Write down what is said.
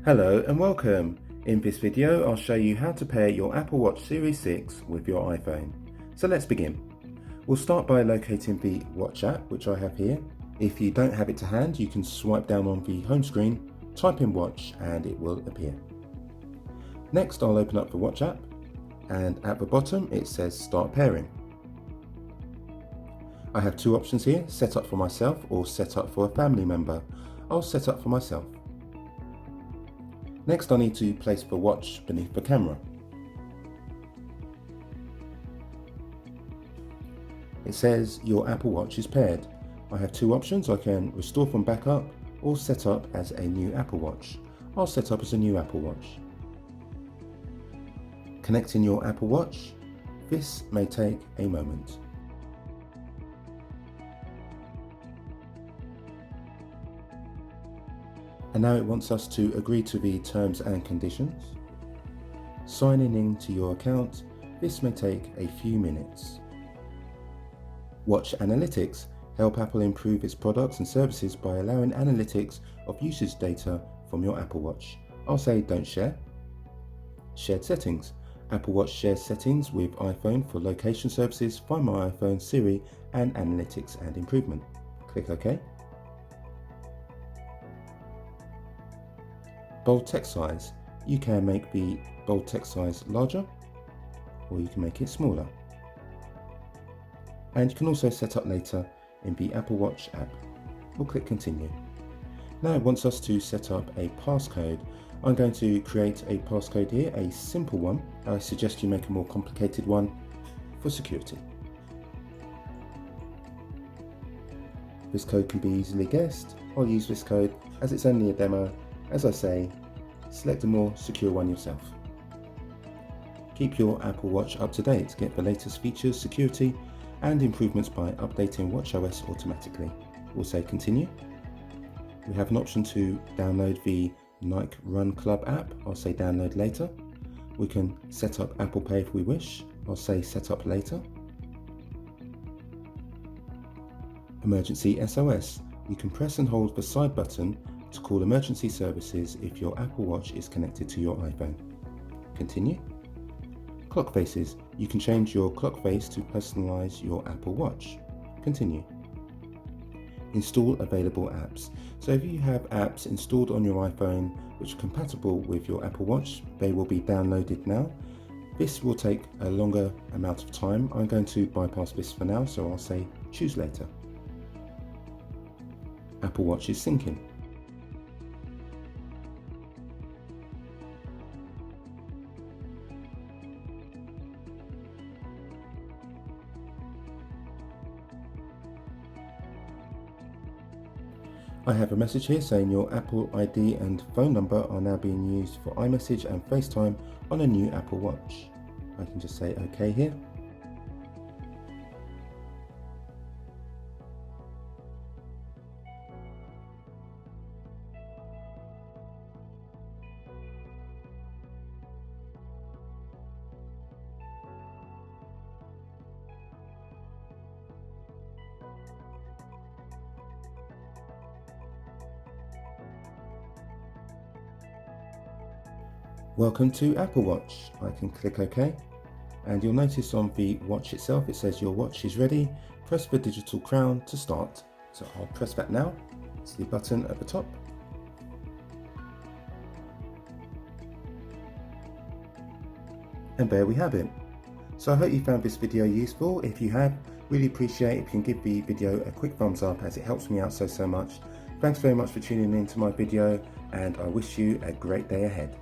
Hello and welcome. In this video I'll show you how to pair your Apple Watch Series 6 with your iPhone. So let's begin. We'll start by locating the Watch app, which I have here. If you don't have it to hand, you can swipe down on the home screen, type in Watch and it will appear. Next I'll open up the Watch app and at the bottom it says Start Pairing. I have two options here, set up for myself or set up for a family member. I'll set up for myself. Next I need to place the watch beneath the camera. It says your Apple Watch is paired. I have two options, I can restore from backup or set up as a new Apple Watch. I'll set up as a new Apple Watch. Connecting your Apple Watch. This may take a moment. And now it wants us to agree to the terms and conditions. Signing in to your account, this may take a few minutes. Watch Analytics help Apple improve its products and services by allowing analytics of usage data from your Apple Watch. I'll say don't share. Shared settings. Apple Watch shares settings with iPhone for location services, Find My iPhone, Siri and analytics and improvement. Click OK. Bold text size. You can make the bold text size larger or you can make it smaller. And you can also set up later in the Apple Watch app. We'll click continue. Now it wants us to set up a passcode. I'm going to create a passcode here, a simple one. I suggest you make a more complicated one for security. This code can be easily guessed. I'll use this code as it's only a demo. As I say, select a more secure one yourself. Keep your Apple Watch up to date. Get the latest features, security and improvements by updating watchOS automatically. We'll say continue. We have an option to download the Nike Run Club app. I'll say download later. We can set up Apple Pay if we wish. I'll say set up later. Emergency SOS. You can press and hold the side button to call emergency services if your Apple Watch is connected to your iPhone. Continue. Clock faces. You can change your clock face to personalize your Apple Watch. Continue. Install available apps. So if you have apps installed on your iPhone which are compatible with your Apple Watch, they will be downloaded now. This will take a longer amount of time. I'm going to bypass this for now, so I'll say choose later. Apple Watch is syncing. I have a message here saying your Apple ID and phone number are now being used for iMessage and FaceTime on a new Apple Watch. I can just say OK here. Welcome to Apple Watch. I can click OK and you'll notice on the watch itself it says your watch is ready. Press the digital crown to start. So I'll press that now. It's the button at the top. And there we have it. So I hope you found this video useful. If you have, really appreciate if you can give the video a quick thumbs up as it helps me out so much. Thanks very much for tuning in to my video and I wish you a great day ahead.